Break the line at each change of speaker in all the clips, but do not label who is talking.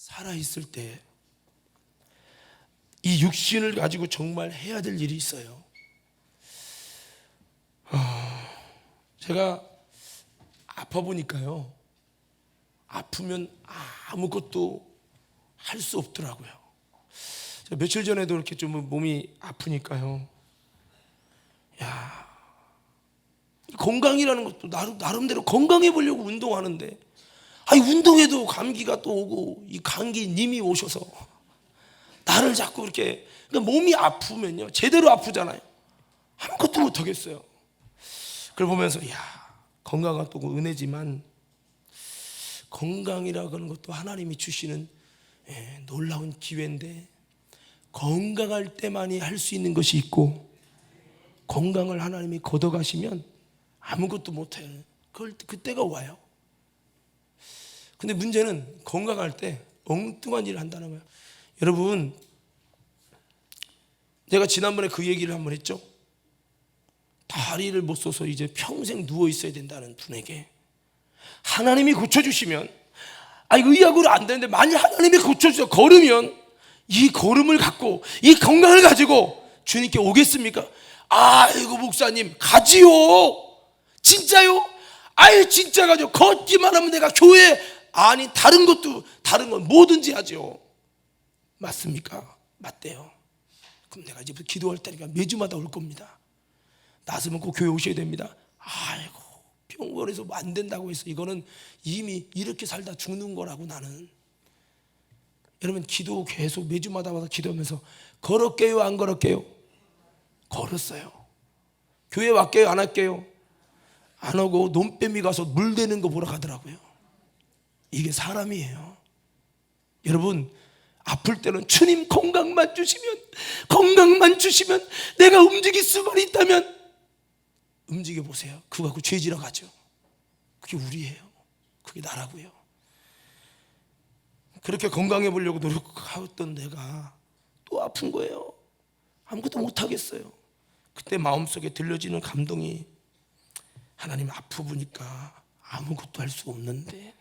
살아있을 때 이 육신을 가지고 정말 해야 될 일이 있어요. 제가 아파 보니까요, 아프면 아무것도 할 수 없더라고요. 제가 며칠 전에도 이렇게 좀 몸이 아프니까요, 건강이라는 것도 나름대로 건강해 보려고 운동하는데, 운동해도 감기가 또 오고, 이 감기님이 오셔서 나를 자꾸 이렇게, 그러니까 몸이 아프면요, 제대로 아프잖아요. 아무것도 못 하겠어요. 그걸 보면서 건강은 또 은혜지만 건강이라고 하는 것도 하나님이 주시는 놀라운 기회인데, 건강할 때만이 할 수 있는 것이 있고, 건강을 하나님이 걷어가시면 아무것도 못해요. 그때가 와요. 근데 문제는 건강할 때 엉뚱한 일을 한다는 거예요. 여러분, 내가 지난번에 그 얘기를 한번 했죠. 다리를 못 써서 이제 평생 누워 있어야 된다는 분에게 하나님이 고쳐주시면, 의학으로 안 되는데 만약 하나님이 고쳐주셔서 걸으면, 이 걸음을 갖고 이 건강을 가지고 주님께 오겠습니까? 아이고 목사님, 가지요. 진짜요? 진짜 가죠. 걷기만 하면 내가 교회, 다른 건 뭐든지 하죠. 맞습니까? 맞대요. 그럼 내가 이제부터 기도할 테니까 매주마다 올 겁니다. 나서면 꼭 교회 오셔야 됩니다. 병원에서 안 된다고 해서 이거는 이미 이렇게 살다 죽는 거라고. 나는 여러분, 기도 계속 매주마다 와서 기도하면서 걸었게요, 안 걸었게요? 걸었어요. 교회 왔게요, 안 할게요? 안 오고 논뱀이 가서 물 대는 거 보러 가더라고요. 이게 사람이에요. 여러분, 아플 때는 주님 건강만 주시면 내가 움직일 수만 있다면 움직여 보세요. 그거 갖고 죄지러 가죠. 그게 우리예요. 그게 나라고요. 그렇게 건강해 보려고 노력하던 내가 또 아픈 거예요. 아무것도 못 하겠어요. 그때 마음속에 들려지는 감동이, 하나님 아프니까 아무것도 할 수 없는데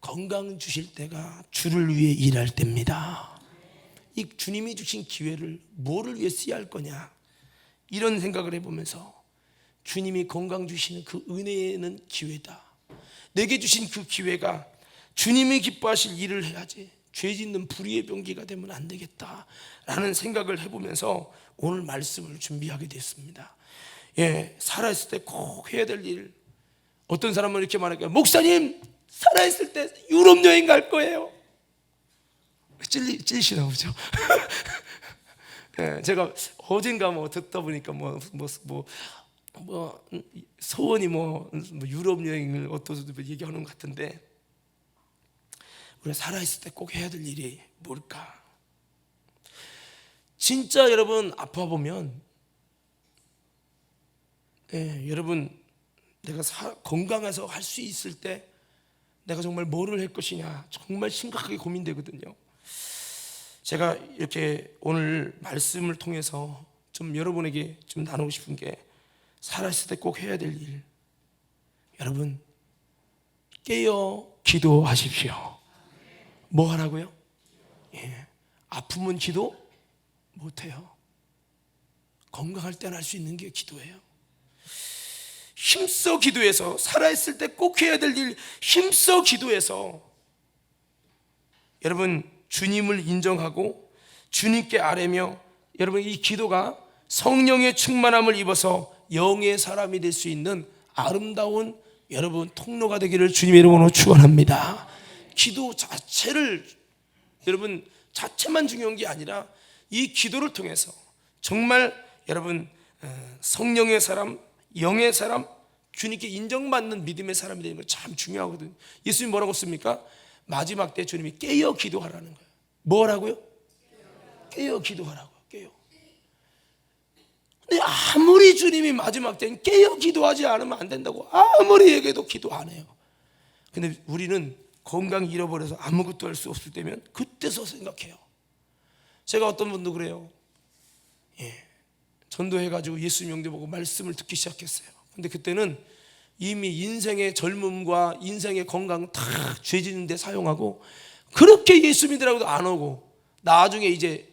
건강 주실 때가 주를 위해 일할 때입니다. 이 주님이 주신 기회를 뭐를 위해 써야 할 거냐, 이런 생각을 해보면서 주님이 건강 주시는 그 은혜는 기회다. 내게 주신 그 기회가 주님이 기뻐하실 일을 해야지 죄 짓는 불의의 병기가 되면 안 되겠다라는 생각을 해보면서 오늘 말씀을 준비하게 됐습니다. 살아있을 때 꼭 해야 될 일. 어떤 사람은 이렇게 말할까요? 목사님, 살아있을 때 유럽 여행 갈 거예요. 찔리시나 보죠. 제가 어젠가 듣다 보니까 소원이 유럽 여행을 어떠서 얘기하는 것 같은데, 우리가 살아있을 때 꼭 해야 될 일이 뭘까? 진짜 여러분, 아파 보면, 여러분, 내가 건강해서 할 수 있을 때 내가 정말 뭐를 할 것이냐, 정말 심각하게 고민되거든요. 제가 이렇게 오늘 말씀을 통해서 좀 여러분에게 좀 나누고 싶은 게, 살아있을 때 꼭 해야 될 일. 여러분, 깨어 기도하십시오. 뭐 하라고요? 아프면 기도 못해요. 건강할 때는 할 수 있는 게 기도예요. 힘써 기도해서, 살아있을 때 꼭 해야 될 일, 힘써 기도해서 여러분, 주님을 인정하고 주님께 아뢰며, 여러분, 이 기도가 성령의 충만함을 입어서 영의 사람이 될 수 있는 아름다운 여러분 통로가 되기를 주님의 이름으로 축원합니다. 기도 자체를, 여러분 자체만 중요한 게 아니라 이 기도를 통해서 정말 여러분 성령의 사람, 영의 사람, 주님께 인정받는 믿음의 사람이 되는 거 참 중요하거든요. 예수님 뭐라고 했습니까? 마지막 때 주님이 깨어 기도하라는 거예요. 뭐라고요? 깨어 기도하라고. 깨어. 근데 아무리 주님이 마지막 때는 깨어 기도하지 않으면 안 된다고 아무리 얘기해도 기도 안 해요. 근데 우리는 건강 잃어버려서 아무것도 할 수 없을 때면 그때서 생각해요. 제가 어떤 분도 그래요. 전도해가지고 예수 명대보고 말씀을 듣기 시작했어요. 근데 그때는 이미 인생의 젊음과 인생의 건강 다 죄 짓는 데 사용하고 그렇게 예수 믿으라고도 안 오고 나중에 이제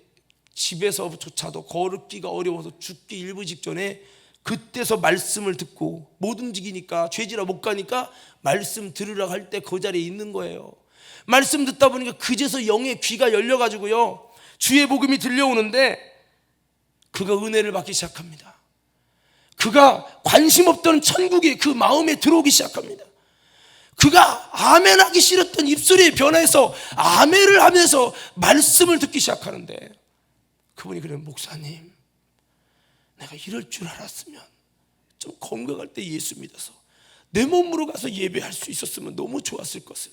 집에서조차도 걸기가 어려워서 죽기 일부 직전에 그때서 말씀을 듣고 못 움직이니까 죄지라 못 가니까 말씀 들으라고 할 때 그 자리에 있는 거예요. 말씀 듣다 보니까 그제서 영의 귀가 열려가지고요, 주의 복음이 들려오는데 그가 은혜를 받기 시작합니다. 그가 관심 없던 천국이 그 마음에 들어오기 시작합니다. 그가 아멘하기 싫었던 입술이 변해서 아멘을 하면서 말씀을 듣기 시작하는데, 그분이 그래요. 목사님, 내가 이럴 줄 알았으면 좀 건강할 때 예수 믿어서 내 몸으로 가서 예배할 수 있었으면 너무 좋았을 것을,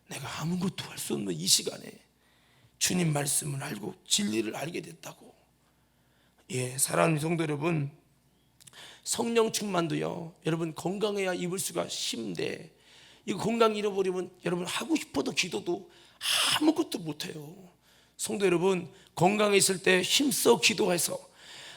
내가 아무것도 할 수 없는 이 시간에 주님 말씀을 알고 진리를 알게 됐다고. 사랑하는 성도 여러분, 성령 충만도요, 여러분 건강해야 입을 수가 쉽은데 이거 건강 잃어버리면 여러분 하고 싶어도 기도도 아무것도 못해요. 성도 여러분, 건강해 있을 때 힘써 기도해서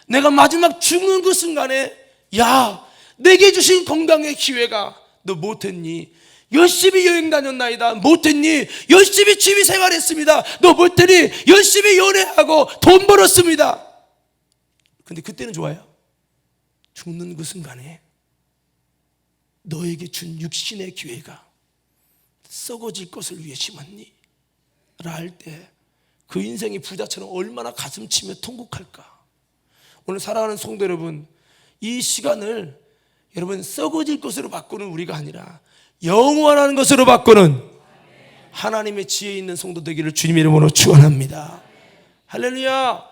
내가 마지막 죽는 그 순간에, 야, 내게 주신 건강의 기회가 너 못했니? 열심히 여행 다녔나이다. 못했니? 열심히 취미 생활했습니다. 너 못했니? 열심히 연애하고 돈 벌었습니다. 근데 그때는 좋아요. 죽는 그 순간에 너에게 준 육신의 기회가 썩어질 것을 위해 심었니? 라 할 때 그 인생이 부자처럼 얼마나 가슴치며 통곡할까. 오늘 사랑하는 성도 여러분, 이 시간을 여러분 썩어질 것으로 바꾸는 우리가 아니라 영원한 것으로 바꾸는 하나님의 지혜 있는 성도 되기를 주님의 이름으로 축원합니다. 할렐루야.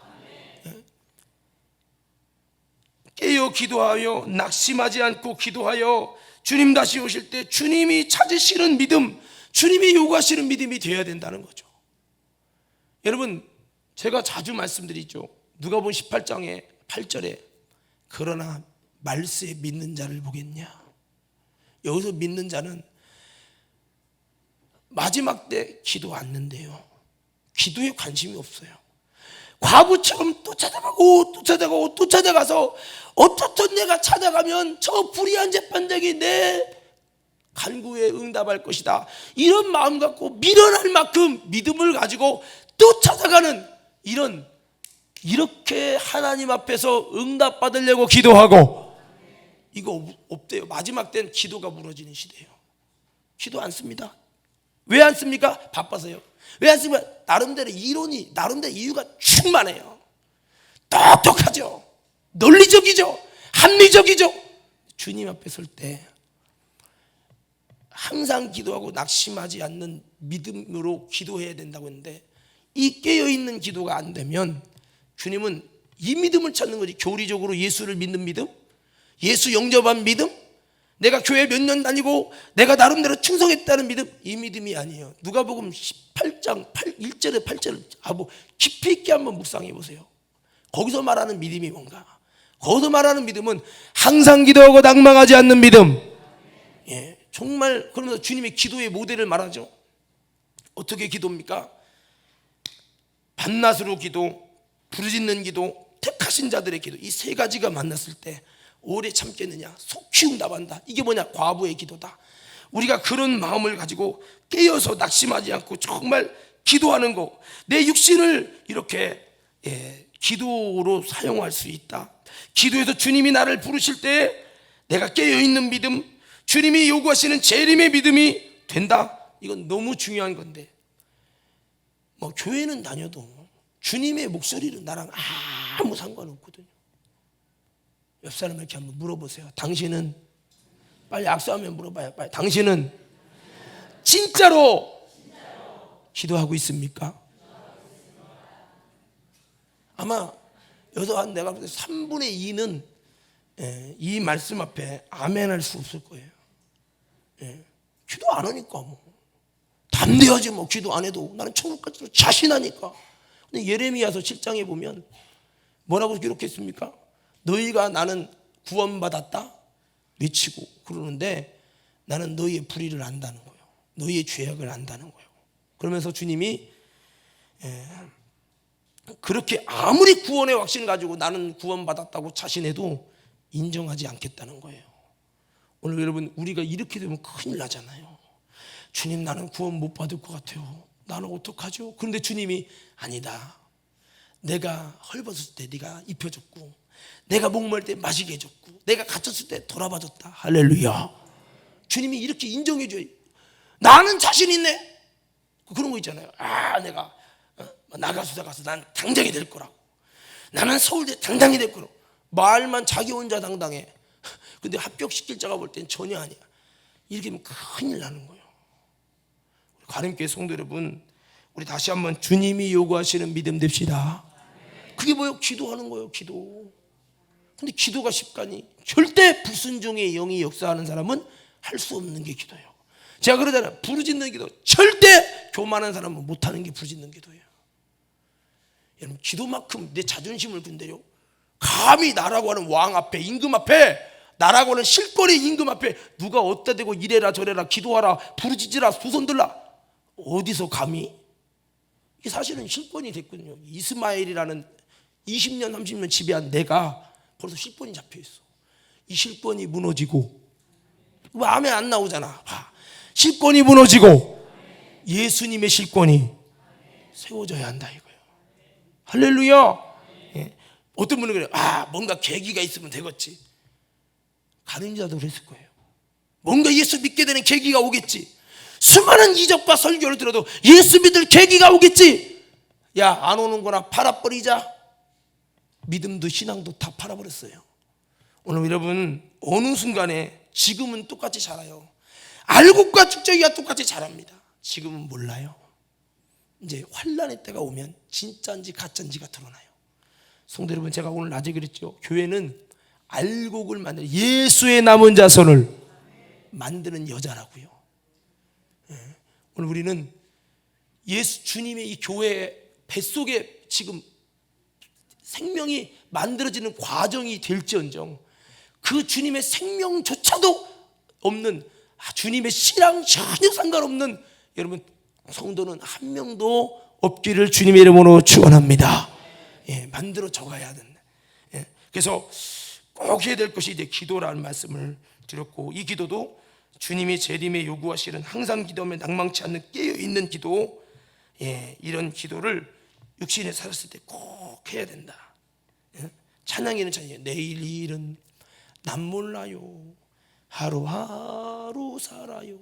깨어 기도하여 낙심하지 않고 기도하여 주님 다시 오실 때 주님이 찾으시는 믿음, 주님이 요구하시는 믿음이 되어야 된다는 거죠. 여러분, 제가 자주 말씀드리죠. 누가복음 18장에 8절에 그러나 말세에 믿는 자를 보겠냐. 여기서 믿는 자는 마지막 때 기도 않는데요, 기도에 관심이 없어요. 과부처럼 또 찾아가고 또 찾아가고 또 찾아가서 어떻든 내가 찾아가면 저 불의한 재판장이 내 간구에 응답할 것이다, 이런 마음 갖고 밀어날 만큼 믿음을 가지고 또 찾아가는, 이렇게 하나님 앞에서 응답 받으려고 기도하고, 이거 없대요. 마지막 때는 기도가 무너지는 시대예요. 기도 안 씁니다. 왜 안 씁니까? 바빠서요. 왜 안 씁니까? 나름대로 이론이, 나름대로 이유가 충만해요. 똑똑하죠. 논리적이죠. 합리적이죠. 주님 앞에 설 때 항상 기도하고 낙심하지 않는 믿음으로 기도해야 된다고 했는데, 이 깨어있는 기도가 안 되면 주님은 이 믿음을 찾는 거지. 교리적으로 예수를 믿는 믿음, 예수 영접한 믿음, 내가 교회 몇 년 다니고 내가 나름대로 충성했다는 믿음, 이 믿음이 아니에요. 누가복음 18장 1절에 8절을 깊이 있게 한번 묵상해 보세요. 거기서 말하는 믿음이 뭔가. 거기서 말하는 믿음은 항상 기도하고 낙망하지 않는 믿음. 정말. 그러면서 주님의 기도의 모델을 말하죠. 어떻게 기도입니까? 밤낮으로 기도, 부르짖는 기도, 택하신 자들의 기도, 이 세 가지가 만났을 때 오래 참겠느냐, 속히 응답한다. 이게 뭐냐? 과부의 기도다. 우리가 그런 마음을 가지고 깨어서 낙심하지 않고 정말 기도하는 거, 내 육신을 이렇게 기도로 사용할 수 있다. 기도에서 주님이 나를 부르실 때 내가 깨어있는 믿음, 주님이 요구하시는 재림의 믿음이 된다. 이건 너무 중요한 건데, 교회는 다녀도 주님의 목소리는 나랑 아무 상관없거든요. 옆 사람에게 이렇게 한번 물어보세요. 당신은, 빨리 악수하면 물어봐요. 빨리. 당신은 진짜로 기도하고 있습니까? 아마 여기서 내가 볼 때 3분의 2는 이 말씀 앞에 아멘 할 수 없을 거예요. 기도 안 하니까 담대하지 기도 안 해도 나는 천국 갈 줄 자신하니까. 근데 예레미야서 7장에 보면 뭐라고 기록했습니까? 너희가 나는 구원받았다 외치고 그러는데 나는 너희의 불의를 안다는 거예요. 너희의 죄악을 안다는 거예요. 그러면서 주님이 그렇게 아무리 구원의 확신을 가지고 나는 구원받았다고 자신해도 인정하지 않겠다는 거예요. 오늘 여러분, 우리가 이렇게 되면 큰일 나잖아요. 주님, 나는 구원 못 받을 것 같아요. 나는 어떡하죠? 그런데 주님이 아니다. 내가 헐벗을 때 네가 입혀줬고, 내가 목마를 때 마시게 해줬고, 내가 갇혔을 때 돌아봐줬다. 할렐루야. 주님이 이렇게 인정해줘요. 나는 자신 있네. 그런 거 있잖아요. 내가 나가수다 가서 난 당장이 될 거라고, 나는 서울대 당당히 될 거라고. 말만 자기 혼자 당당해. 근데 합격시킬 자가 볼 땐 전혀 아니야. 이렇게 하면 큰일 나는 거예요. 가림교회 성도 여러분, 우리 다시 한번 주님이 요구하시는 믿음 됩시다. 그게 뭐예요? 기도하는 거예요. 기도. 근데 기도가 쉽가니? 절대 불순종의 영이 역사하는 사람은 할 수 없는 게 기도예요. 제가 그러잖아요. 부르짖는 기도. 절대 교만한 사람은 못하는 게 부르짖는 기도예요. 여러분, 기도만큼 내 자존심을 건드려 감히 나라고 하는 왕 앞에, 임금 앞에, 나라고 하는 실권의 임금 앞에 누가 어디다 대고 이래라 저래라 기도하라 부르짖으라 두 손 들라, 어디서 감히? 이게 사실은 실권이 됐거든요. 이스마엘이라는 20년 30년 지배한 내가 벌써 실권이 잡혀있어. 이 실권이 무너지고, 왜 아멘 안 나오잖아. 실권이 무너지고 예수님의 실권이 세워져야 한다 이거예요. 할렐루야. 예. 어떤 분은 그래요. 뭔가 계기가 있으면 되겠지. 가늠자도 그랬을 거예요. 뭔가 예수 믿게 되는 계기가 오겠지. 수많은 이적과 설교를 들어도 예수 믿을 계기가 오겠지. 야, 안 오는 거나 팔아버리자. 믿음도 신앙도 다 팔아버렸어요. 오늘 여러분, 어느 순간에 지금은 똑같이 자라요. 알곡과 축적이가 똑같이 자랍니다. 지금은 몰라요. 이제 환난의 때가 오면 진짜인지 가짜인지가 드러나요. 성도 여러분, 제가 오늘 낮에 그랬죠. 교회는 알곡을 만드는, 예수의 남은 자손을 만드는 여자라고요. 오늘 우리는 예수 주님의 이 교회 뱃속에 지금 생명이 만들어지는 과정이 될지언정 그 주님의 생명조차도 없는, 주님의 씨랑 전혀 상관없는 여러분 성도는 한 명도 없기를 주님의 이름으로 축원합니다. 만들어 적어야 된다. 그래서 꼭 해야 될 것이 이제 기도라는 말씀을 드렸고, 이 기도도 주님이 재림에 요구하시는 항상 기도하면 낭망치 않는 깨어있는 기도, 이런 기도를 육신에 살았을 때 꼭 해야 된다. 찬양에는 찬양이에요. 내일 일은 난 몰라요, 하루하루 살아요.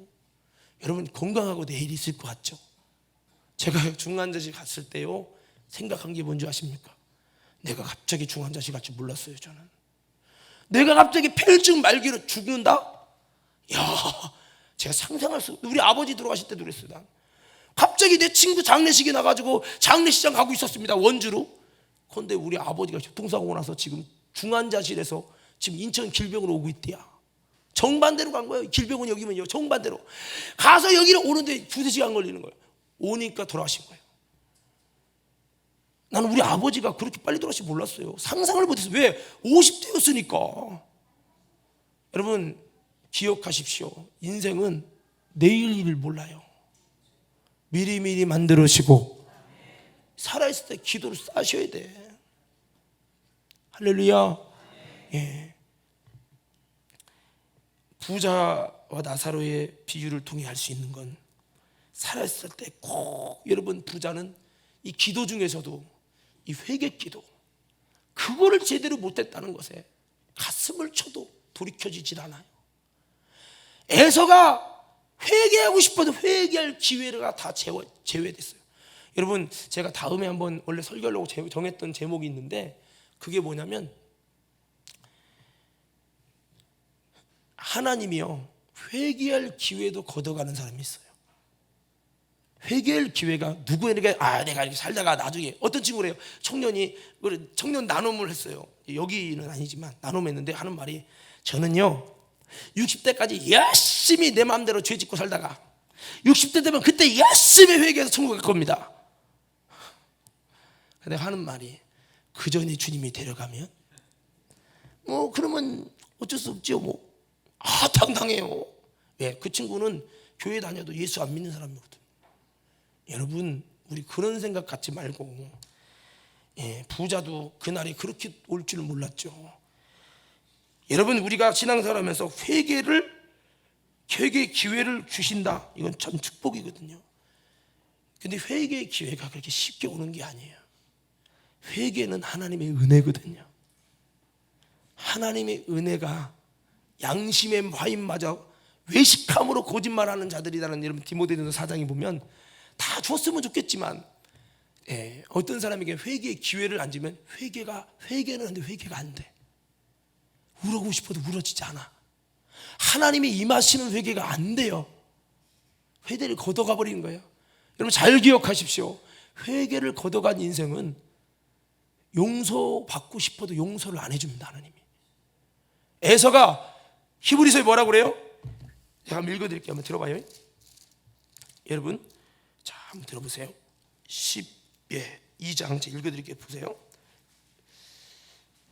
여러분, 건강하고 내일 있을 것 같죠? 제가 중환자실 갔을 때요, 생각한 게 뭔지 아십니까? 내가 갑자기 중환자실 갈 줄 몰랐어요. 저는 내가 갑자기 폐혈증 말기로 죽는다? 야, 제가 상상할 수, 우리 아버지 들어가실 때도 그랬어요. 난 갑자기 내 친구 장례식에 나가지고 장례식장 가고 있었습니다, 원주로. 그런데 우리 아버지가 교통사고 오고 나서 지금 중환자실에서 지금 인천 길병으로 오고 있대야. 정반대로 간 거예요. 길병원 여기면요, 정반대로 가서 여기를 오는데 2-3시간 걸리는 거예요. 오니까 돌아가신 거예요. 나는 우리 아버지가 그렇게 빨리 돌아가실지 몰랐어요. 상상을 못했어요. 왜? 50대였으니까. 여러분, 기억하십시오. 인생은 내일 일을 몰라요. 미리미리 만들어지고 살아있을 때 기도를 쌓으셔야 돼. 할렐루야. 부자와 나사로의 비유를 통해 할 수 있는 건, 살아있을 때 꼭, 여러분, 부자는 이 기도 중에서도 이 회개 기도, 그거를 제대로 못했다는 것에 가슴을 쳐도 돌이켜지질 않아요. 에서가 회개하고 싶어도 회개할 기회가 다 제외됐어요. 여러분, 제가 다음에 한번 원래 설교하려고 정했던 제목이 있는데, 그게 뭐냐면, 하나님이요, 회개할 기회도 걷어가는 사람이 있어요. 회개할 기회가 누구에게, 내가 이렇게 살다가 나중에, 어떤 친구래요, 청년 나눔을 했어요. 여기는 아니지만 나눔했는데 하는 말이, 저는요 60대까지 열심히 내 마음대로 죄 짓고 살다가 60대 되면 그때 열심히 회개해서 천국 갈 겁니다. 근데 하는 말이, 그 전에 주님이 데려가면 그러면 어쩔 수 없지요. 당당해요. 왜? 그 친구는 교회 다녀도 예수 안 믿는 사람이거든. 여러분, 우리 그런 생각 갖지 말고, 부자도 그날이 그렇게 올 줄 몰랐죠. 여러분, 우리가 신앙생활하면서 회개 기회를 주신다. 이건 참 축복이거든요. 근데 회개의 기회가 그렇게 쉽게 오는 게 아니에요. 회개는 하나님의 은혜거든요. 하나님의 은혜가 양심의 화인마저 외식함으로 거짓말하는 자들이라는 여러분 디모데전서 4장에 보면 다 줬으면 좋겠지만 어떤 사람에게 회개의 기회를 안 주면 회개는 하는데 회개가 안 돼. 울고 싶어도 울어지지 않아. 하나님이 임하시는 회개가 안 돼요. 회개를 걷어가 버리는 거예요. 여러분 잘 기억하십시오. 회개를 걷어간 인생은 용서받고 싶어도 용서를 안 해줍니다. 하나님이. 에서가 히브리서에 뭐라고 그래요? 제가 한번 읽어드릴게요. 한번 들어봐요. 여러분 자 한번 들어보세요. 2장 제가 읽어드릴게요. 보세요.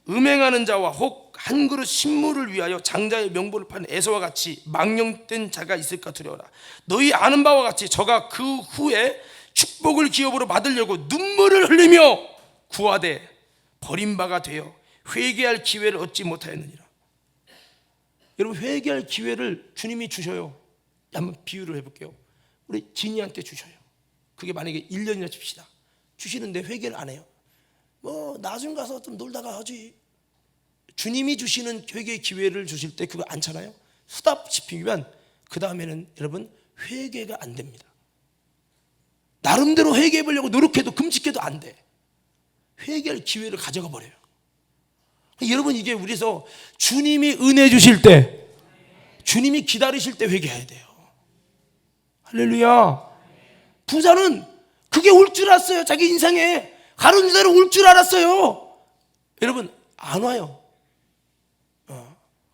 음행하는 자와 혹 한 그릇 식물을 위하여 장자의 명분을 파는 에서와 같이 망령된 자가 있을까 두려워라. 너희 아는 바와 같이 저가 그 후에 축복을 기업으로 받으려고 눈물을 흘리며 구하되 버림바가 되어 회개할 기회를 얻지 못하였느니라. 여러분 회개할 기회를 주님이 주셔요. 한번 비유를 해볼게요. 우리 진이한테 주셔요. 그게 만약에 1년이나 칩시다. 주시는데 회개를 안 해요. 뭐 나중 가서 좀 놀다가 하지. 주님이 주시는 회개의 기회를 주실 때 그거 않잖아요. 수답 짚히면 그 다음에는 여러분 회개가 안 됩니다. 나름대로 회개해 보려고 노력해도 금식해도 안 돼. 회개할 기회를 가져가 버려요. 여러분 이게 우리에서 주님이 은혜 주실 때, 주님이 기다리실 때 회개해야 돼요. 할렐루야. 부자는 그게 올 줄 알았어요. 자기 인생에 가는 대로 올 줄 알았어요. 여러분 안 와요.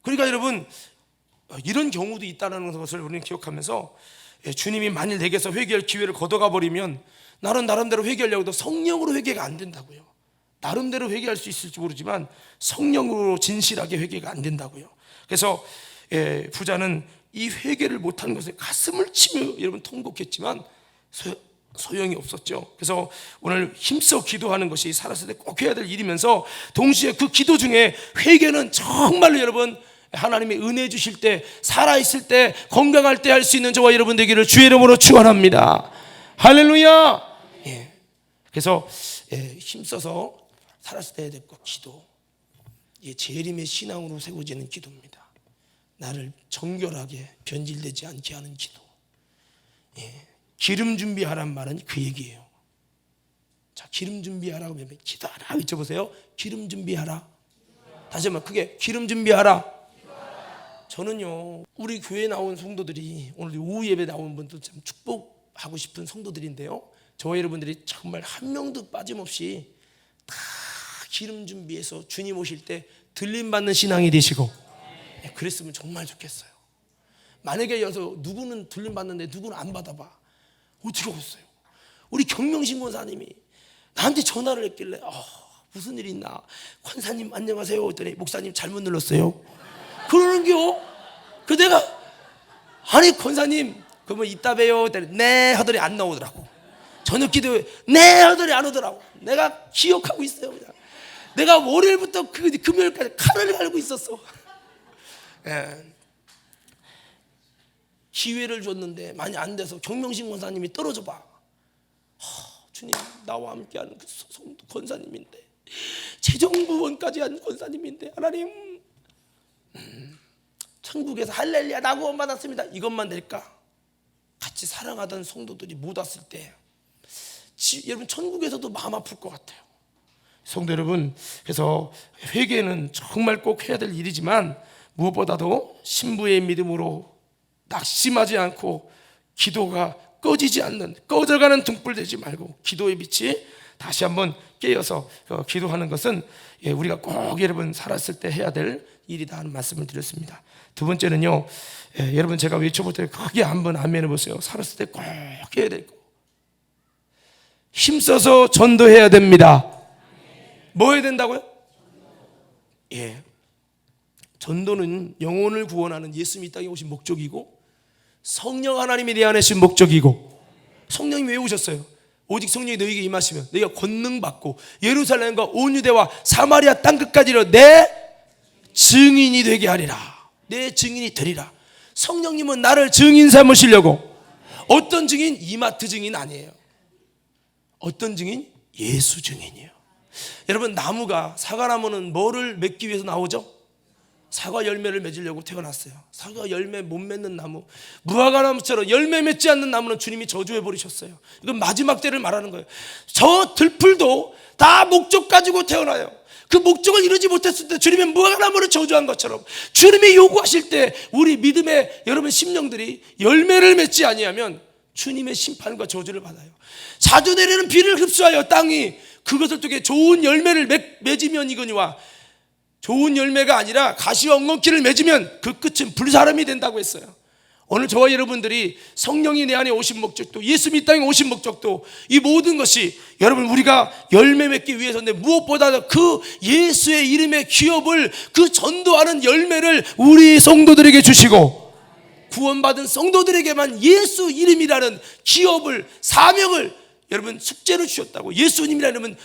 그러니까 여러분 이런 경우도 있다는 것을 우리는 기억하면서 주님이 만일 내게서 회개할 기회를 걷어가 버리면 나는 나름대로 회개하려고 해도 성령으로 회개가 안 된다고요. 나름대로 회개할 수 있을지 모르지만 성령으로 진실하게 회개가 안 된다고요. 그래서 부자는 이 회개를 못한 것에 가슴을 치며 여러분 통곡했지만 소용이 없었죠. 그래서 오늘 힘써 기도하는 것이 살았을 때 꼭 해야 될 일이면서 동시에 그 기도 중에 회개는 정말로 여러분 하나님의 은혜 주실 때, 살아있을 때, 건강할 때 할 수 있는 저와 여러분 되기를 주의 이름으로 축원합니다. 할렐루야. 그래서 힘써서 살았을 때 해야 될 것 기도, 이게 재림의 신앙으로 세워지는 기도입니다. 나를 정결하게 변질되지 않게 하는 기도. 기름 준비하란 말은 그 얘기예요. 자, 기름 준비하라고 하면 기도하라 외쳐보세요. 기름 준비하라. 다시 한번 크게 기름 준비하라. 저는요 우리 교회에 나온 성도들이 오늘 오후 예배 나온 분들 참 축복하고 싶은 성도들인데요, 저와 여러분들이 정말 한 명도 빠짐없이 다 기름 준비해서 주님 오실 때 들림받는 신앙이 되시고 그랬으면 정말 좋겠어요. 만약에 여기서 누구는 들림받는데 누구는 안 받아봐. 어떻게 오겠어요? 우리 경명신 권사님이 나한테 전화를 했길래 무슨 일이 있나, 권사님 안녕하세요 했더니 목사님 잘못 눌렀어요 그러는겨. 그 내가 아니 권사님 그러면 이따 봬요 했더니 네 하더니 안 나오더라고. 저녁 기도에 네 하더니 안 오더라고. 내가 기억하고 있어요. 그냥 내가 월요일부터 금요일까지 칼을 갈고 있었어. 기회를 줬는데 많이 안 돼서 경명신 권사님이 떨어져 봐. 주님 나와 함께하는 그 성도 권사님인데, 재정부원까지 한 권사님인데 하나님 천국에서 할렐루야 나 구원 받았습니다 이것만 될까? 같이 사랑하던 성도들이 못 왔을 때 여러분 천국에서도 마음 아플 것 같아요. 성도 여러분, 그래서 회개는 정말 꼭 해야 될 일이지만 무엇보다도 신부의 믿음으로 낙심하지 않고 기도가 꺼지지 않는, 꺼져가는 등불 되지 말고 기도의 빛이 다시 한번 깨어서 기도하는 것은 우리가 꼭 여러분 살았을 때 해야 될 일이다 하는 말씀을 드렸습니다. 두 번째는요, 여러분 제가 외쳐볼 때 크게 한번 아멘 해보세요. 살았을 때 꼭 해야 될 거, 힘써서 전도해야 됩니다. 뭐 해야 된다고요? 전도는 영혼을 구원하는 예수님이 이 땅에 오신 목적이고 성령 하나님이 내 안에 계신 목적이고, 성령님이 왜 오셨어요? 오직 성령이 너희에게 임하시면 너희가 권능 받고 예루살렘과 온 유대와 사마리아 땅끝까지 내 증인이 되게 하리라. 내 증인이 되리라. 성령님은 나를 증인 삼으시려고. 어떤 증인? 이마트 증인 아니에요. 어떤 증인? 예수 증인이에요. 여러분, 나무가, 사과나무는 뭐를 맺기 위해서 나오죠? 사과 열매를 맺으려고 태어났어요. 사과 열매 못 맺는 나무, 무화과나무처럼 열매 맺지 않는 나무는 주님이 저주해 버리셨어요. 이건 마지막 때를 말하는 거예요. 저 들풀도 다 목적 가지고 태어나요. 그 목적을 이루지 못했을 때 주님의 무화과나무를 저주한 것처럼 주님이 요구하실 때 우리 믿음의 여러분 심령들이 열매를 맺지 아니하면 주님의 심판과 저주를 받아요. 자주 내리는 비를 흡수하여 땅이 그것을 통해 좋은 열매를 맺으면 이거니와, 좋은 열매가 아니라 가시와 엉겅퀴를 맺으면 그 끝은 불사름이 된다고 했어요. 오늘 저와 여러분들이 성령이 내 안에 오신 목적도, 예수 이 땅에 오신 목적도, 이 모든 것이 여러분 우리가 열매 맺기 위해서인데, 무엇보다 그 예수의 이름의 기업을, 그 전도하는 열매를 우리 성도들에게 주시고, 구원받은 성도들에게만 예수 이름이라는 기업을, 사명을 여러분 숙제로 주셨다고. 예수님이라는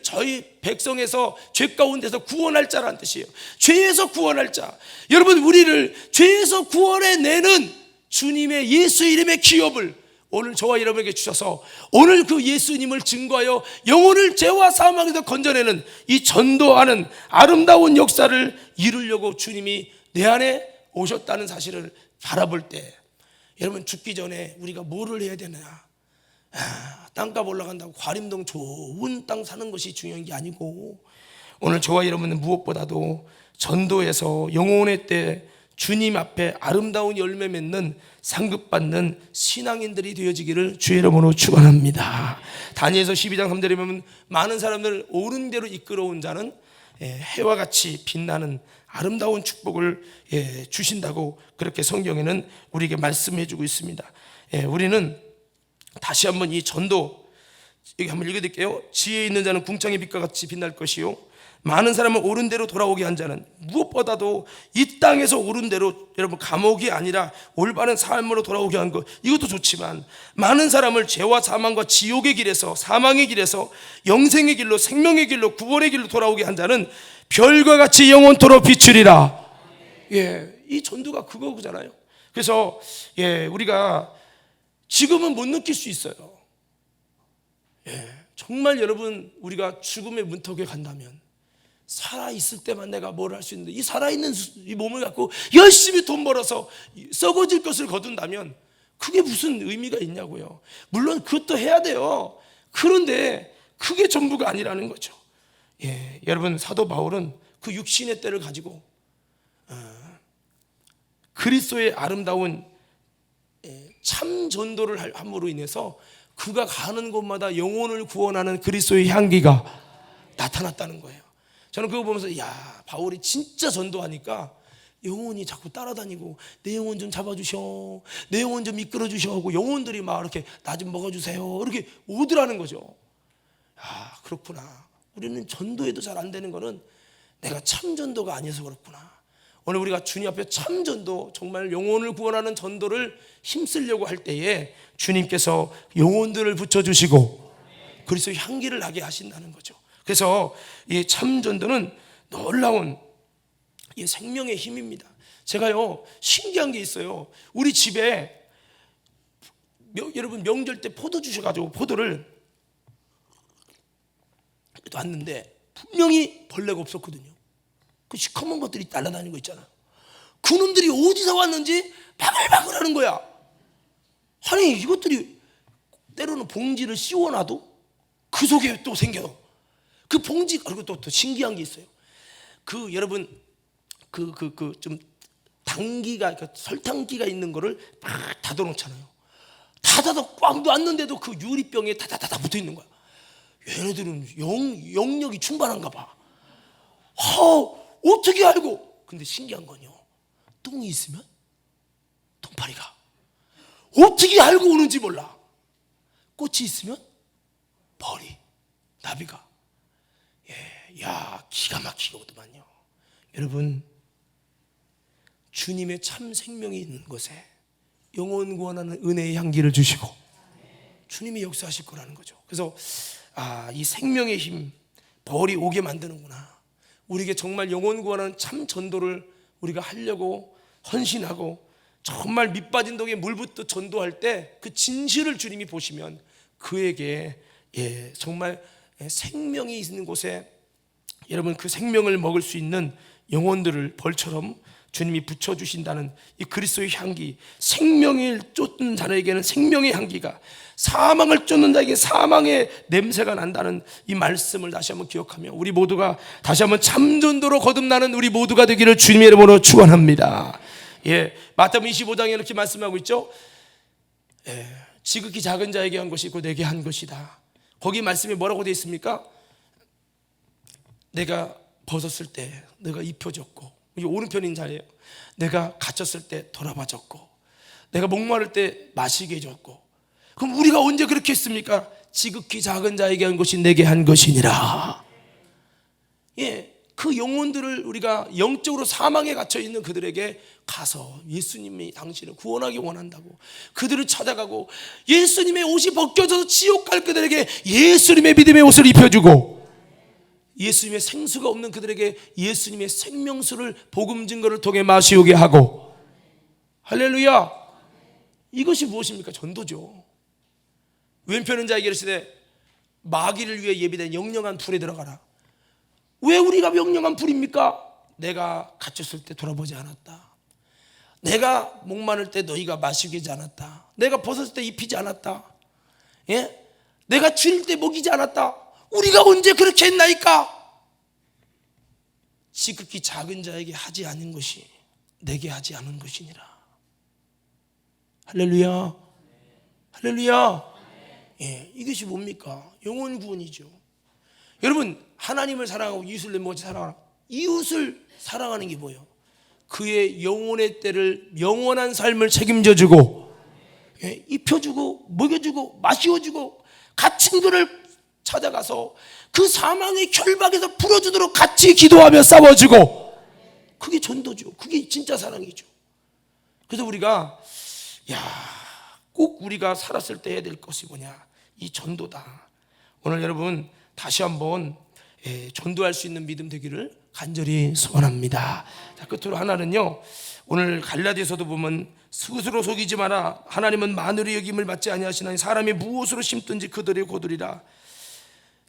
저희 백성에서 죄 가운데서 구원할 자라는 뜻이에요. 죄에서 구원할 자. 여러분, 우리를 죄에서 구원해내는 주님의 예수 이름의 기업을 오늘 저와 여러분에게 주셔서, 오늘 그 예수님을 증거하여 영혼을 죄와 사망에서 건져내는 이 전도하는 아름다운 역사를 이루려고 주님이 내 안에 오셨다는 사실을 바라볼 때, 여러분, 죽기 전에 우리가 뭐를 해야 되느냐? 땅값 올라간다고 과림동 좋은 땅 사는 것이 중요한 게 아니고, 오늘 저와 여러분은 무엇보다도 전도에서 영혼의 때 주님 앞에 아름다운 열매 맺는 상급받는 신앙인들이 되어지기를 주의 이름으로 축원합니다. 다니엘서 12장 3절에 보면 많은 사람들을 옳은 대로 이끌어온 자는 해와 같이 빛나는 아름다운 축복을 주신다고 그렇게 성경에는 우리에게 말씀해 주고 있습니다. 우리는 다시 한번 이 전도, 여기 한번 읽어드릴게요. 지혜 있는 자는 궁창의 빛과 같이 빛날 것이요, 많은 사람을 옳은 대로 돌아오게 한 자는, 무엇보다도 이 땅에서 옳은 대로, 여러분, 감옥이 아니라 올바른 삶으로 돌아오게 한 것, 이것도 좋지만 많은 사람을 죄와 사망과 지옥의 길에서, 사망의 길에서 영생의 길로, 생명의 길로, 구원의 길로 돌아오게 한 자는 별과 같이 영원토록 비추리라. 이 전도가 그거잖아요. 그래서 우리가 지금은 못 느낄 수 있어요. 정말 여러분, 우리가 죽음의 문턱에 간다면 살아있을 때만 내가 뭘 할 수 있는데, 이 살아있는 이 몸을 갖고 열심히 돈 벌어서 썩어질 것을 거둔다면 그게 무슨 의미가 있냐고요. 물론 그것도 해야 돼요. 그런데 그게 전부가 아니라는 거죠. 여러분, 사도 바울은 그 육신의 때를 가지고 그리스도의 아름다운 참 전도를 함으로 인해서 그가 가는 곳마다 영혼을 구원하는 그리스도의 향기가 나타났다는 거예요. 저는 그거 보면서, 바울이 진짜 전도하니까 영혼이 자꾸 따라다니고, 내 영혼 좀 잡아주셔, 내 영혼 좀 이끌어주셔 하고 영혼들이 막 이렇게 나 좀 먹어주세요 이렇게 오더라는 거죠. 그렇구나. 우리는 전도해도 잘 안 되는 거는 내가 참 전도가 아니어서 그렇구나. 오늘 우리가 주님 앞에 참 전도, 정말 영혼을 구원하는 전도를 힘쓰려고 할 때에 주님께서 영혼들을 붙여주시고 그리스도의 향기를 나게 하신다는 거죠. 그래서 이 참 전도는 놀라운 이 생명의 힘입니다. 제가요, 신기한 게 있어요. 우리 집에 여러분 명절 때 포도 주셔가지고 포도를 왔는데 분명히 벌레가 없었거든요. 그 시커먼 것들이 날아다니는 거 있잖아요. 그놈들이 어디서 왔는지 바글바글 하는 거야. 아니, 이것들이 때로는 봉지를 씌워놔도 그 속에 또 생겨. 그 봉지, 그리고 또 신기한 게 있어요. 그 여러분 좀 당기가, 그러니까 설탕기가 있는 거를 막 닫아놓잖아요. 닫아서 꽉 놨는데도 그 유리병에 다다다다 붙어 있는 거야. 얘네들은 영역이 충만한가 봐. 어떻게 알고? 근데 신기한 건요, 똥이 있으면 똥파리가 어떻게 알고 오는지 몰라. 꽃이 있으면 벌이, 나비가. 기가 막히거든요. 여러분, 주님의 참 생명이 있는 곳에 영혼 구원하는 은혜의 향기를 주시고 주님이 역사하실 거라는 거죠. 그래서 이 생명의 힘, 벌이 오게 만드는구나. 우리에게 정말 영혼 구원하는 참 전도를 우리가 하려고 헌신하고 정말 밑 빠진 독에 물 붓듯 전도할 때 그 진실을 주님이 보시면 그에게 정말 생명이 있는 곳에 여러분 그 생명을 먹을 수 있는 영혼들을 벌처럼 주님이 붙여주신다는 이 그리스도의 향기, 생명을 쫓는 자에게는 생명의 향기가, 사망을 쫓는 자에게 사망의 냄새가 난다는 이 말씀을 다시 한번 기억하며 우리 모두가 다시 한번 참전도로 거듭나는 우리 모두가 되기를 주님의 이름으로 축원합니다. 마태복음 25장에 이렇게 말씀하고 있죠. 지극히 작은 자에게 한 것이 곧 내게 한 것이다. 거기 말씀이 뭐라고 되어 있습니까? 내가 벗었을 때 내가 입혀줬고, 이게 오른편인 자예요. 내가 갇혔을 때 돌아봐줬고, 내가 목마를 때 마시게 해줬고. 그럼 우리가 언제 그렇게 했습니까? 지극히 작은 자에게 한 것이 내게 한 것이니라. 그 영혼들을 우리가 영적으로 사망에 갇혀 있는 그들에게 가서 예수님이 당신을 구원하기 원한다고 그들을 찾아가고, 예수님의 옷이 벗겨져서 지옥 갈 그들에게 예수님의 믿음의 옷을 입혀주고, 예수님의 생수가 없는 그들에게 예수님의 생명수를 복음 증거를 통해 마시오게 하고. 할렐루야. 이것이 무엇입니까? 전도죠. 왼편은 자에게 이르시되 마귀를 위해 예비된 영영한 불에 들어가라. 왜 우리가 영영한 불입니까? 내가 갇혔을 때 돌아보지 않았다. 내가 목마를 때 너희가 마시게 하지 않았다. 내가 벗었을 때 입히지 않았다. 내가 줄일 때 먹이지 않았다. 우리가 언제 그렇게 했나이까? 지극히 작은 자에게 하지 않은 것이 내게 하지 않은 것이니라. 할렐루야. 할렐루야. 이것이 뭡니까? 영혼 구원이죠. 여러분, 하나님을 사랑하고 이웃을 내 몸같이 사랑하라. 이웃을 사랑하는 게 뭐예요? 그의 영혼의 때를 영원한 삶을 책임져주고, 입혀주고 먹여주고 마시워주고, 갇힌 그를 찾아가서 그 사망의 결박에서 풀어주도록 같이 기도하며 싸워주고. 그게 전도죠. 그게 진짜 사랑이죠. 그래서 우리가 꼭 우리가 살았을 때 해야 될 것이 뭐냐? 이 전도다. 오늘 여러분 다시 한번 전도할 수 있는 믿음 되기를 간절히 소원합니다. 자, 끝으로 하나는요, 오늘 갈라디아서도 보면 스스로 속이지 마라. 하나님은 만물의 여김을 받지 아니하시나니 사람이 무엇으로 심든지 그들의 거두리라.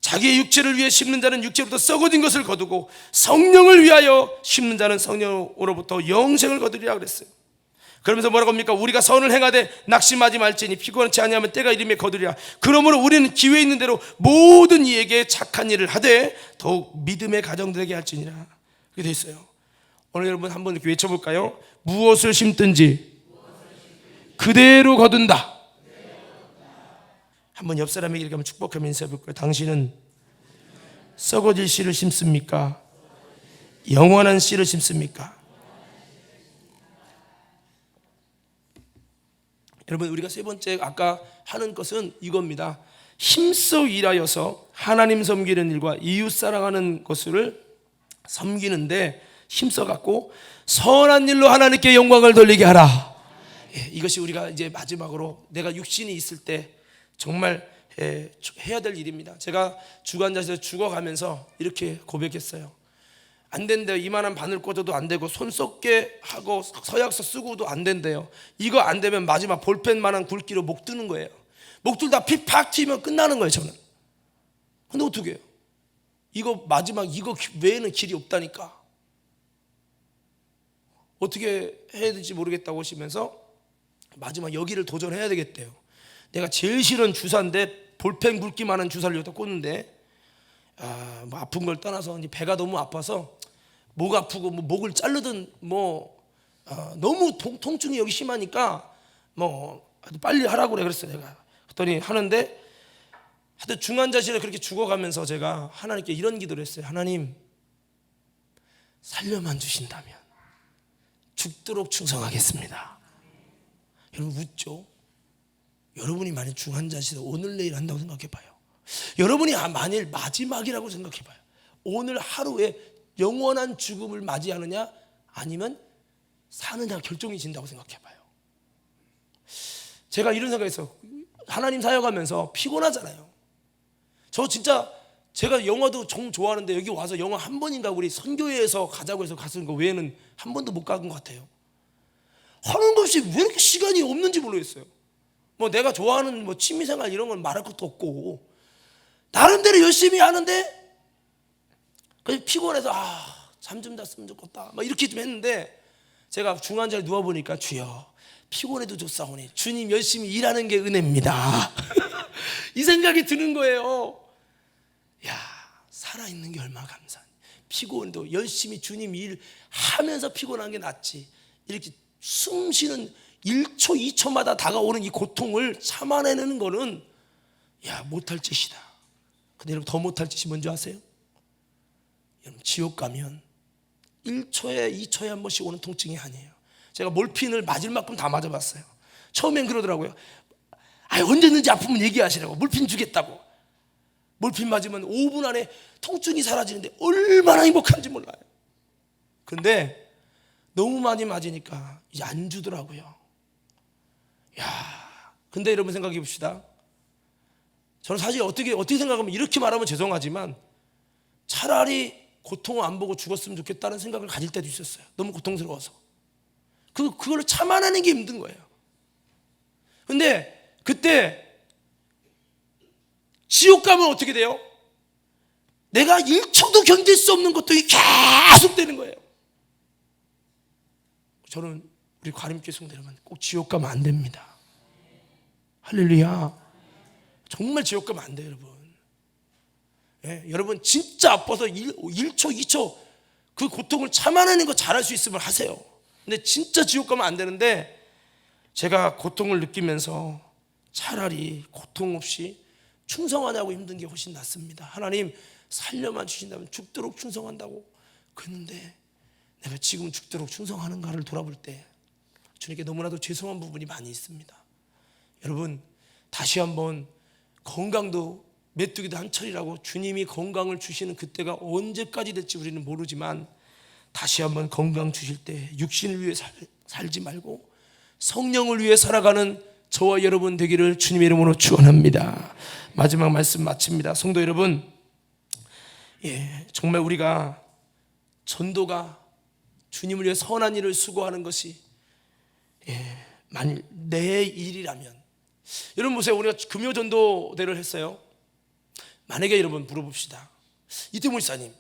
자기의 육체를 위해 심는 자는 육체로부터 썩어진 것을 거두고 성령을 위하여 심는 자는 성령으로부터 영생을 거두리라 그랬어요. 그러면서 뭐라고 합니까? 우리가 선을 행하되 낙심하지 말지니 피곤치 아니하면 때가 이름에 거두리라. 그러므로 우리는 기회 있는 대로 모든 이에게 착한 일을 하되 더욱 믿음의 가정들에게 할지니라. 그렇게 되어 있어요. 오늘 여러분 한번 이렇게 외쳐볼까요? 무엇을 심든지 그대로 거둔다. 한번 옆 사람에게 이렇게 한번 축복하면서 인사해볼까요? 당신은 썩어질 씨를 심습니까? 영원한 씨를 심습니까? 여러분, 우리가 세 번째 아까 하는 것은 이겁니다. 힘써 일하여서 하나님 섬기는 일과 이웃 사랑하는 것을 섬기는데 힘써 갖고 선한 일로 하나님께 영광을 돌리게 하라. 이것이 우리가 이제 마지막으로 내가 육신이 있을 때 정말 해야 될 일입니다. 제가 주관자실에서 죽어가면서 이렇게 고백했어요. 안 된대요. 이만한 바늘 꽂아도 안 되고 손 썩게 하고 서약서 쓰고도 안 된대요. 이거 안 되면 마지막 볼펜만한 굵기로 목 뜨는 거예요. 목 뚫다 피 팍 튀면 끝나는 거예요, 저는. 근데 어떻게 해요? 이거 마지막 이거 외에는 길이 없다니까. 어떻게 해야 될지 모르겠다고 하시면서 마지막 여기를 도전해야 되겠대요. 내가 제일 싫은 주사인데 볼펜 굵기만한 주사를 여기다 꽂는데 뭐 아픈 걸 떠나서 이제 배가 너무 아파서 목 아프고 뭐 목을 자르든 너무 통증이 여기 심하니까 뭐 빨리 하라고 그랬어요. 내가 그랬더니 하는데 하여튼 중환자실에 그렇게 죽어가면서 제가 하나님께 이런 기도를 했어요. 하나님, 살려만 주신다면 죽도록 충성하겠습니다. 여러분 웃죠? 여러분이 만약 중환자실에 오늘 내일 한다고 생각해봐요. 여러분이 만일 마지막이라고 생각해봐요. 오늘 하루에 영원한 죽음을 맞이하느냐 아니면 사느냐 결정이 진다고 생각해봐요. 제가 이런 생각했어요. 하나님 사역하면서 피곤하잖아요. 저 진짜 제가 영화도 정 좋아하는데 여기 와서 영화 한 번인가 우리 선교회에서 가자고 해서 갔은 거 외에는 한 번도 못 간 것 같아요. 하는 것이 왜 이렇게 시간이 없는지 모르겠어요. 뭐 내가 좋아하는 뭐 취미생활 이런 건 말할 것도 없고 나름대로 열심히 하는데 그래서 피곤해서 잠 좀 잤으면 좋겠다 막 이렇게 좀 했는데, 제가 중환자에 누워보니까 주여 피곤해도 좋사오니 주님 열심히 일하는 게 은혜입니다. 이 생각이 드는 거예요. 야, 살아있는 게 얼마나 감사하니. 피곤도 열심히 주님 일하면서 피곤한 게 낫지, 이렇게 숨 쉬는 1초 2초마다 다가오는 이 고통을 참아내는 거는 못할 짓이다. 근데 여러분, 더 못할 짓이 뭔지 아세요? 여러분, 지옥 가면 1초에 2초에 한 번씩 오는 통증이 아니에요. 제가 몰핀을 맞을 만큼 다 맞아봤어요. 처음엔 그러더라고요. 언제든지 아프면 얘기하시라고, 몰핀 주겠다고. 몰핀 맞으면 5분 안에 통증이 사라지는데 얼마나 행복한지 몰라요. 근데 너무 많이 맞으니까 이제 안 주더라고요. 근데 여러분 생각해 봅시다. 저는 사실 어떻게 생각하면, 이렇게 말하면 죄송하지만 차라리 고통을 안 보고 죽었으면 좋겠다는 생각을 가질 때도 있었어요. 너무 고통스러워서. 그걸 참아내는 게 힘든 거예요. 근데 그때 지옥 가면 어떻게 돼요? 내가 1초도 견딜 수 없는 고통이 계속 되는 거예요. 저는 우리 과림교회 성도 여러분, 꼭 지옥 가면 안 됩니다. 할렐루야. 정말 지옥 가면 안 돼요, 여러분. 여러분 진짜 아파서 1초 2초 그 고통을 참아내는 거 잘할 수 있으면 하세요. 근데 진짜 지옥 가면 안 되는데, 제가 고통을 느끼면서 차라리 고통 없이 충성하냐고 힘든 게 훨씬 낫습니다. 하나님 살려만 주신다면 죽도록 충성한다고. 그런데 내가 지금 죽도록 충성하는가를 돌아볼 때 주님께 너무나도 죄송한 부분이 많이 있습니다. 여러분, 다시 한번 건강도 메뚜기도 한철이라고 주님이 건강을 주시는 그때가 언제까지 될지 우리는 모르지만, 다시 한번 건강 주실 때 육신을 위해 살지 말고 성령을 위해 살아가는 저와 여러분 되기를 주님의 이름으로 축원합니다. 마지막 말씀 마칩니다. 성도 여러분, 정말 우리가 전도가 주님을 위해 선한 일을 수고하는 것이 만일 내 일이라면, 여러분 보세요. 우리가 금요 전도대를 했어요. 만약에 여러분 물어봅시다. 이태모 목사님,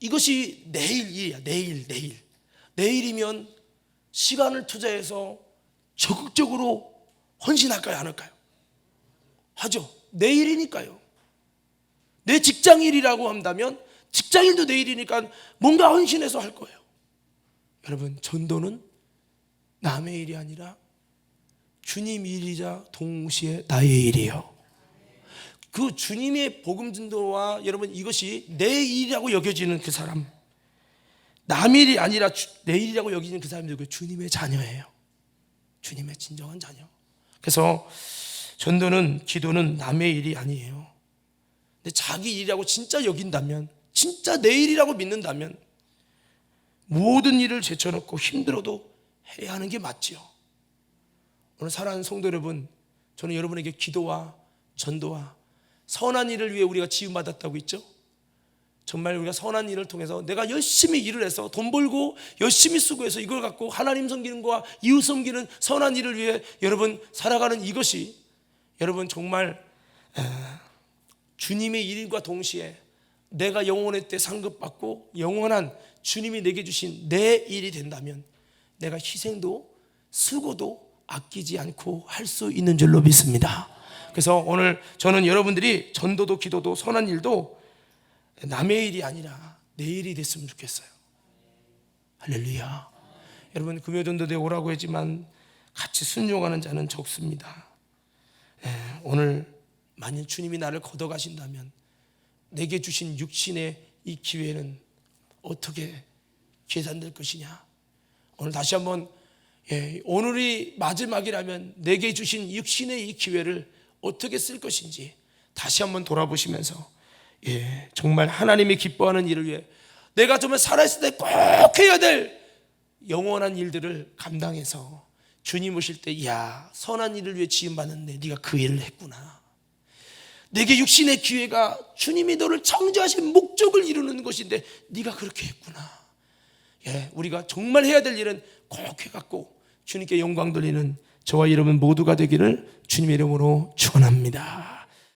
이것이 내일 일이야. 내일이면 시간을 투자해서 적극적으로 헌신할까요, 안 할까요? 하죠. 내일이니까요. 내 직장일이라고 한다면 직장일도 내일이니까 뭔가 헌신해서 할 거예요. 여러분, 전도는 남의 일이 아니라 주님 일이자 동시에 나의 일이에요. 그 주님의 복음 전도와 여러분, 이것이 내 일이라고 여겨지는 그 사람, 남의 일이 아니라 내 일이라고 여기는 그 사람이 누구예요? 주님의 자녀예요. 주님의 진정한 자녀. 그래서 전도는, 기도는 남의 일이 아니에요. 근데 자기 일이라고 진짜 여긴다면, 진짜 내 일이라고 믿는다면 모든 일을 제쳐놓고 힘들어도 해야 하는 게 맞지요. 오늘 사랑하는 성도 여러분, 저는 여러분에게 기도와 전도와 선한 일을 위해 우리가 지음받았다고 했죠. 정말 우리가 선한 일을 통해서 내가 열심히 일을 해서 돈 벌고 열심히 수고해서 이걸 갖고 하나님 섬기는 것과 이웃 섬기는 선한 일을 위해 여러분 살아가는 이것이 여러분 정말 주님의 일과 동시에 내가 영원의 때 상급받고 영원한 주님이 내게 주신 내 일이 된다면 내가 희생도 수고도 아끼지 않고 할 수 있는 줄로 믿습니다. 그래서 오늘 저는 여러분들이 전도도 기도도 선한 일도 남의 일이 아니라 내 일이 됐으면 좋겠어요. 할렐루야. 여러분, 금요전도대 오라고 했지만 같이 순종하는 자는 적습니다. 오늘 만약 주님이 나를 걷어가신다면 내게 주신 육신의 이 기회는 어떻게 계산될 것이냐. 오늘 다시 한번 오늘이 마지막이라면 내게 주신 육신의 이 기회를 어떻게 쓸 것인지 다시 한번 돌아보시면서 정말 하나님이 기뻐하는 일을 위해 내가 정말 살아있을 때 꼭 해야 될 영원한 일들을 감당해서 주님 오실 때 선한 일을 위해 지음받았는데 네가 그 일을 했구나. 내게 육신의 기회가 주님이 너를 창조하신 목적을 이루는 것인데 네가 그렇게 했구나. 우리가 정말 해야 될 일은 꼭 해갖고 주님께 영광 돌리는 저와 여러분 모두가 되기를 주님의 이름으로 축원합니다.